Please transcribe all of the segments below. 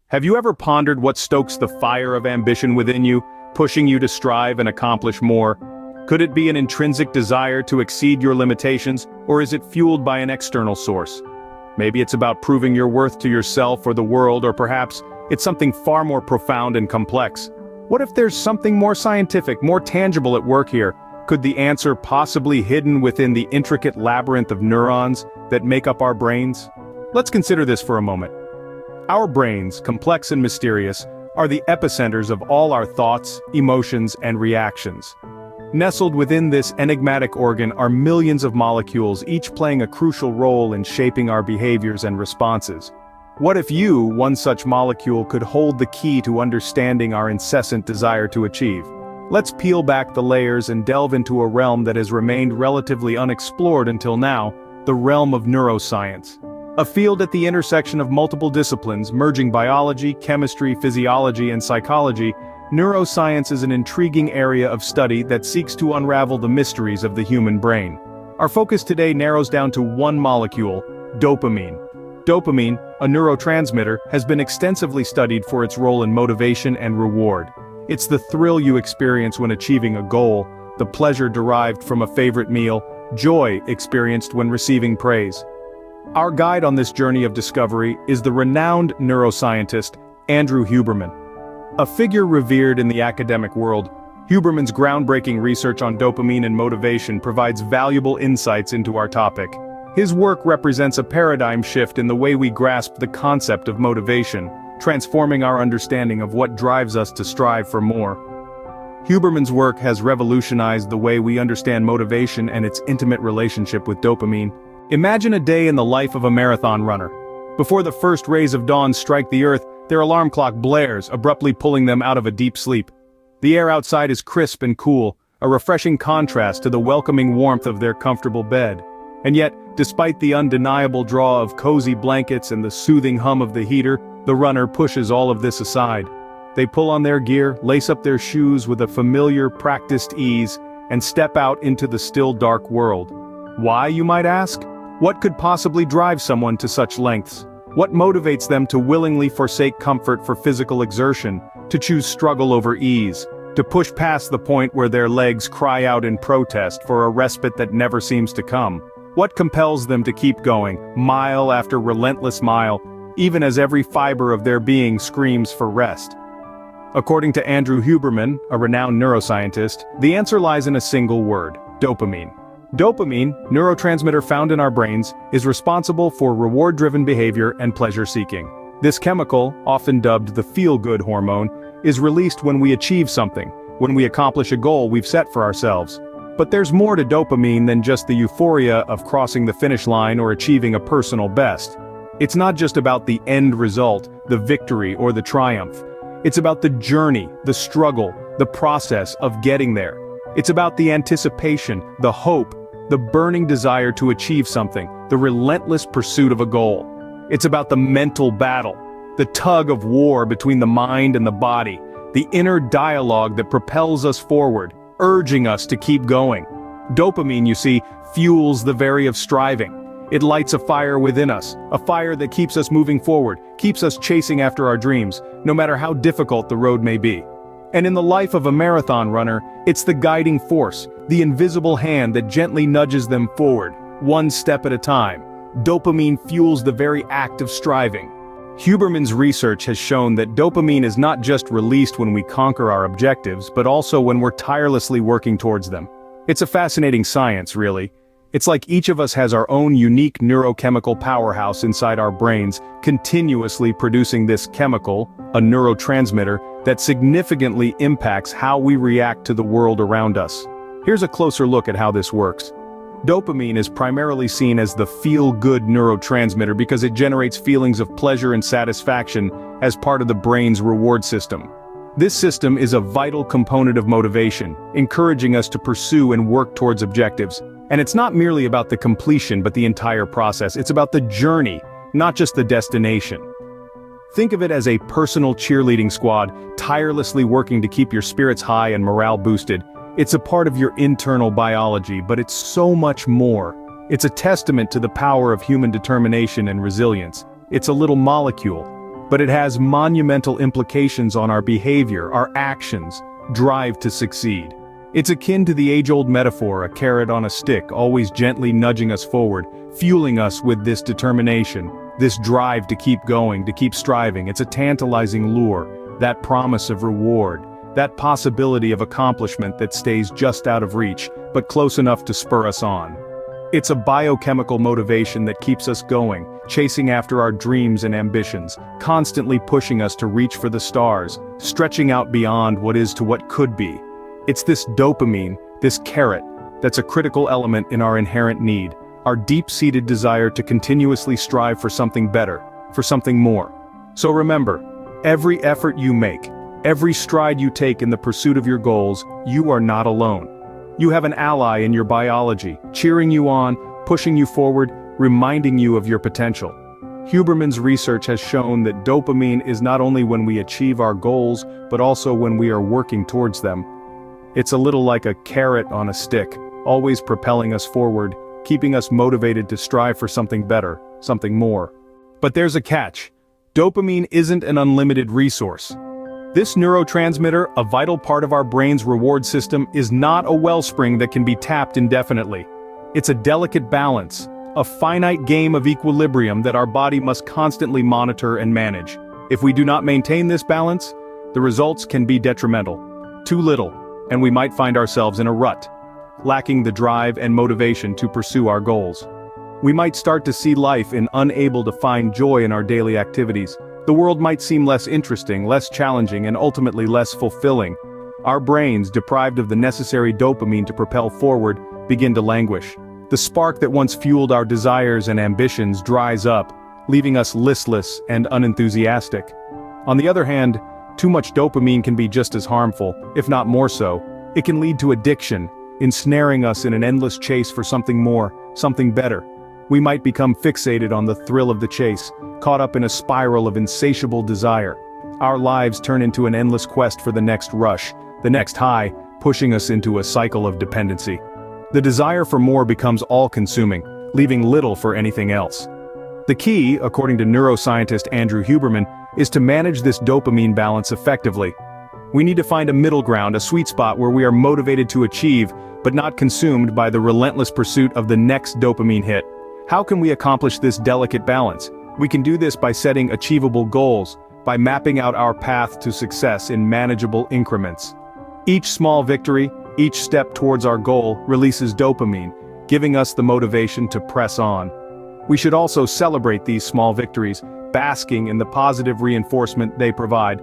Have you ever pondered what stokes the fire of ambition within you, pushing you to strive and accomplish more? Could it be an intrinsic desire to exceed your limitations, or is it fueled by an external source? Maybe it's about proving your worth to yourself or the world, or perhaps it's something far more profound and complex. What if there's something more scientific, more tangible at work here? Could the answer possibly hidden within the intricate labyrinth of neurons that make up our brains? Let's consider this for a moment. Our brains, complex and mysterious, are the epicenters of all our thoughts, emotions, and reactions. Nestled within this enigmatic organ are millions of molecules, each playing a crucial role in shaping our behaviors and responses. What if you, one such molecule, could hold the key to understanding our incessant desire to achieve? Let's peel back the layers and delve into a realm that has remained relatively unexplored until now, the realm of neuroscience. A field at the intersection of multiple disciplines, merging biology, chemistry, physiology, and psychology, neuroscience is an intriguing area of study that seeks to unravel the mysteries of the human brain. Our focus today narrows down to one molecule, dopamine. Dopamine, a neurotransmitter, has been extensively studied for its role in motivation and reward. It's the thrill you experience when achieving a goal, the pleasure derived from a favorite meal, joy experienced when receiving praise. Our guide on this journey of discovery is the renowned neuroscientist, Andrew Huberman. A figure revered in the academic world, Huberman's groundbreaking research on dopamine and motivation provides valuable insights into our topic. His work represents a paradigm shift in the way we grasp the concept of motivation, transforming our understanding of what drives us to strive for more. Huberman's work has revolutionized the way we understand motivation and its intimate relationship with dopamine. Imagine a day in the life of a marathon runner. Before the first rays of dawn strike the earth, their alarm clock blares, abruptly pulling them out of a deep sleep. The air outside is crisp and cool, a refreshing contrast to the welcoming warmth of their comfortable bed. And yet, despite the undeniable draw of cozy blankets and the soothing hum of the heater, the runner pushes all of this aside. They pull on their gear, lace up their shoes with a familiar, practiced ease, and step out into the still dark world. Why, you might ask? What could possibly drive someone to such lengths? What motivates them to willingly forsake comfort for physical exertion, to choose struggle over ease, to push past the point where their legs cry out in protest for a respite that never seems to come? What compels them to keep going, mile after relentless mile, even as every fiber of their being screams for rest? According to Andrew Huberman, a renowned neuroscientist, the answer lies in a single word: dopamine. Dopamine, neurotransmitter found in our brains, is responsible for reward-driven behavior and pleasure-seeking. This chemical, often dubbed the feel-good hormone, is released when we achieve something, when we accomplish a goal we've set for ourselves. But there's more to dopamine than just the euphoria of crossing the finish line or achieving a personal best. It's not just about the end result, the victory or the triumph. It's about the journey, the struggle, the process of getting there. It's about the anticipation, the hope, the burning desire to achieve something, the relentless pursuit of a goal. It's about the mental battle, the tug of war between the mind and the body, the inner dialogue that propels us forward, urging us to keep going. Dopamine, you see, fuels the very of striving. It lights a fire within us, a fire that keeps us moving forward, keeps us chasing after our dreams, no matter how difficult the road may be. And in the life of a marathon runner, it's the guiding force, the invisible hand that gently nudges them forward, one step at a time. Dopamine fuels the very act of striving. Huberman's research has shown that dopamine is not just released when we conquer our objectives, but also when we're tirelessly working towards them. It's a fascinating science, really. It's like each of us has our own unique neurochemical powerhouse inside our brains, continuously producing this chemical, a neurotransmitter, that significantly impacts how we react to the world around us. Here's a closer look at how this works. Dopamine is primarily seen as the feel-good neurotransmitter because it generates feelings of pleasure and satisfaction as part of the brain's reward system. This system is a vital component of motivation, encouraging us to pursue and work towards objectives. And it's not merely about the completion but the entire process. It's about the journey, not just the destination. Think of it as a personal cheerleading squad, tirelessly working to keep your spirits high and morale boosted. It's a part of your internal biology, but it's so much more. It's a testament to the power of human determination and resilience. It's a little molecule, but it has monumental implications on our behavior, our actions, drive to succeed. It's akin to the age-old metaphor, a carrot on a stick, always gently nudging us forward, fueling us with this determination, this drive to keep going, to keep striving. It's a tantalizing lure, that promise of reward, that possibility of accomplishment that stays just out of reach, but close enough to spur us on. It's a biochemical motivation that keeps us going, chasing after our dreams and ambitions, constantly pushing us to reach for the stars, stretching out beyond what is to what could be. It's this dopamine, this carrot, that's a critical element in our inherent need, our deep-seated desire to continuously strive for something better, for something more. So remember, every effort you make, every stride you take in the pursuit of your goals, you are not alone. You have an ally in your biology, cheering you on, pushing you forward, reminding you of your potential. Huberman's research has shown that dopamine is not only when we achieve our goals, but also when we are working towards them. It's a little like a carrot on a stick, always propelling us forward, keeping us motivated to strive for something better, something more. But there's a catch. Dopamine isn't an unlimited resource. This neurotransmitter, a vital part of our brain's reward system, is not a wellspring that can be tapped indefinitely. It's a delicate balance, a finite game of equilibrium that our body must constantly monitor and manage. If we do not maintain this balance, the results can be detrimental. Too little, and we might find ourselves in a rut, lacking the drive and motivation to pursue our goals. We might start to see life in unable to find joy in our daily activities. The world might seem less interesting, less challenging, and ultimately less fulfilling. Our brains, deprived of the necessary dopamine to propel forward, begin to languish. The spark that once fueled our desires and ambitions dries up, leaving us listless and unenthusiastic. On the other hand, too much dopamine can be just as harmful, if not more so. It can lead to addiction, ensnaring us in an endless chase for something more, something better. We might become fixated on the thrill of the chase, caught up in a spiral of insatiable desire. Our lives turn into an endless quest for the next rush, the next high, pushing us into a cycle of dependency. The desire for more becomes all-consuming, leaving little for anything else. The key, according to neuroscientist Andrew Huberman, is to manage this dopamine balance effectively. We need to find a middle ground, a sweet spot where we are motivated to achieve, but not consumed by the relentless pursuit of the next dopamine hit. How can we accomplish this delicate balance? We can do this by setting achievable goals, by mapping out our path to success in manageable increments. Each small victory, each step towards our goal, releases dopamine, giving us the motivation to press on. We should also celebrate these small victories, basking in the positive reinforcement they provide.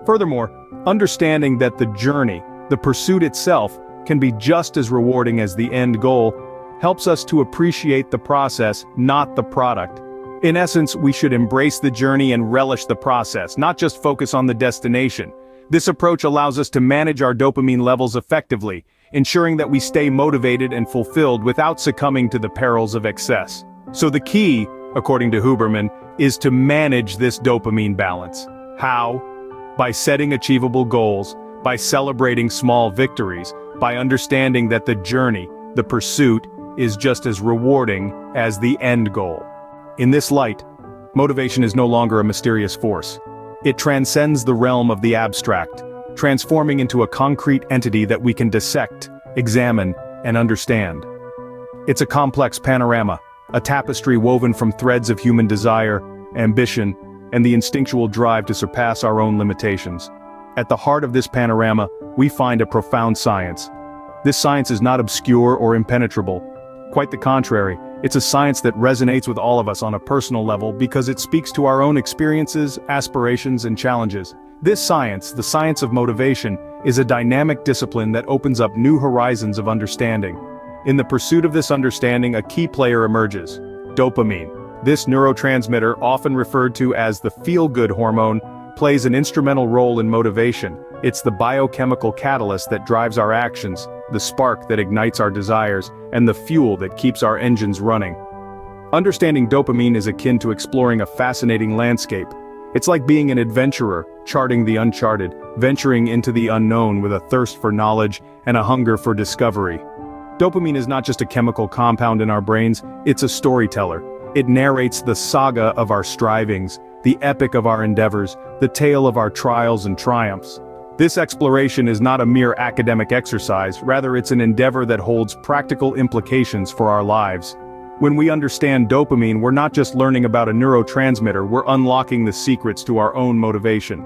Furthermore, understanding that the journey, the pursuit itself, can be just as rewarding as the end goal, helps us to appreciate the process, not the product. In essence, we should embrace the journey and relish the process, not just focus on the destination. This approach allows us to manage our dopamine levels effectively, ensuring that we stay motivated and fulfilled without succumbing to the perils of excess. So the key, according to Huberman, is to manage this dopamine balance. How? By setting achievable goals, by celebrating small victories, by understanding that the journey, the pursuit, is just as rewarding as the end goal. In this light, motivation is no longer a mysterious force. It transcends the realm of the abstract, transforming into a concrete entity that we can dissect, examine, and understand. It's a complex panorama, a tapestry woven from threads of human desire, ambition, and the instinctual drive to surpass our own limitations. At the heart of this panorama, we find a profound science. This science is not obscure or impenetrable. Quite the contrary, it's a science that resonates with all of us on a personal level because it speaks to our own experiences, aspirations, and challenges. This science, the science of motivation, is a dynamic discipline that opens up new horizons of understanding. In the pursuit of this understanding, a key player emerges: dopamine. This neurotransmitter, often referred to as the feel-good hormone, plays an instrumental role in motivation. It's the biochemical catalyst that drives our actions, the spark that ignites our desires, and the fuel that keeps our engines running. Understanding dopamine is akin to exploring a fascinating landscape. It's like being an adventurer, charting the uncharted, venturing into the unknown with a thirst for knowledge and a hunger for discovery. Dopamine is not just a chemical compound in our brains, it's a storyteller. It narrates the saga of our strivings, the epic of our endeavors, the tale of our trials and triumphs. This exploration is not a mere academic exercise, rather it's an endeavor that holds practical implications for our lives. When we understand dopamine, we're not just learning about a neurotransmitter, we're unlocking the secrets to our own motivation.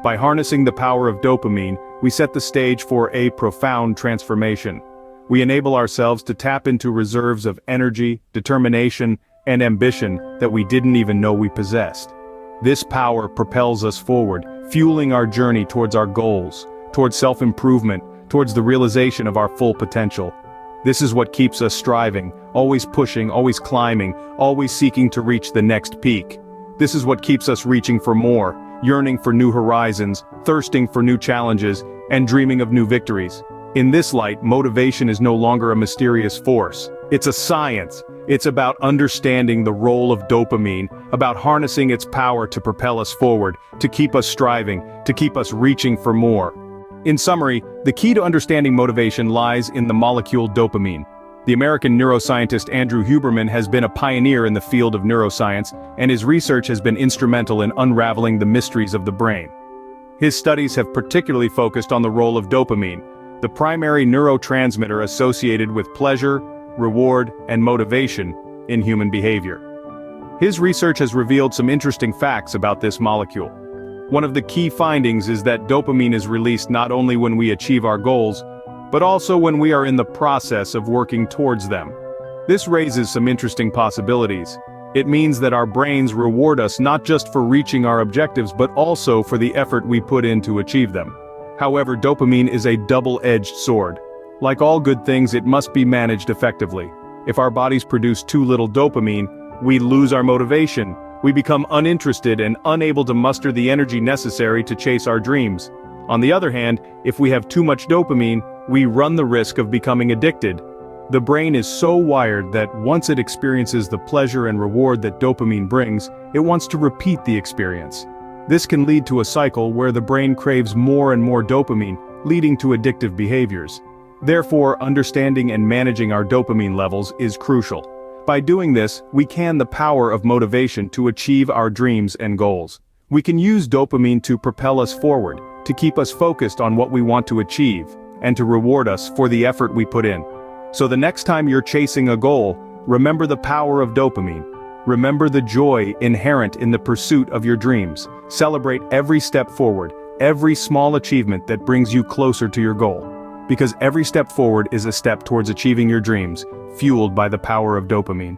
By harnessing the power of dopamine, we set the stage for a profound transformation. We enable ourselves to tap into reserves of energy, determination, and ambition that we didn't even know we possessed. This power propels us forward, fueling our journey towards our goals, towards self-improvement, towards the realization of our full potential. This is what keeps us striving, always pushing, always climbing, always seeking to reach the next peak. This is what keeps us reaching for more, yearning for new horizons, thirsting for new challenges, and dreaming of new victories. In this light, motivation is no longer a mysterious force. It's a science. It's about understanding the role of dopamine, about harnessing its power to propel us forward, to keep us striving, to keep us reaching for more. In summary, the key to understanding motivation lies in the molecule dopamine. The American neuroscientist Andrew Huberman has been a pioneer in the field of neuroscience, and his research has been instrumental in unraveling the mysteries of the brain. His studies have particularly focused on the role of dopamine, the primary neurotransmitter associated with pleasure, reward, and motivation in human behavior. His research has revealed some interesting facts about this molecule. One of the key findings is that dopamine is released not only when we achieve our goals, but also when we are in the process of working towards them. This raises some interesting possibilities. It means that our brains reward us not just for reaching our objectives but also for the effort we put in to achieve them. However, dopamine is a double-edged sword. Like all good things, it must be managed effectively. If our bodies produce too little dopamine, we lose our motivation. We become uninterested and unable to muster the energy necessary to chase our dreams. On the other hand, if we have too much dopamine, we run the risk of becoming addicted. The brain is so wired that once it experiences the pleasure and reward that dopamine brings, it wants to repeat the experience. This can lead to a cycle where the brain craves more and more dopamine, leading to addictive behaviors. Therefore, understanding and managing our dopamine levels is crucial. By doing this, we can the power of motivation to achieve our dreams and goals. We can use dopamine to propel us forward, to keep us focused on what we want to achieve, and to reward us for the effort we put in. So the next time you're chasing a goal, remember the power of dopamine. Remember the joy inherent in the pursuit of your dreams. Celebrate every step forward, every small achievement that brings you closer to your goal. Because every step forward is a step towards achieving your dreams, fueled by the power of dopamine.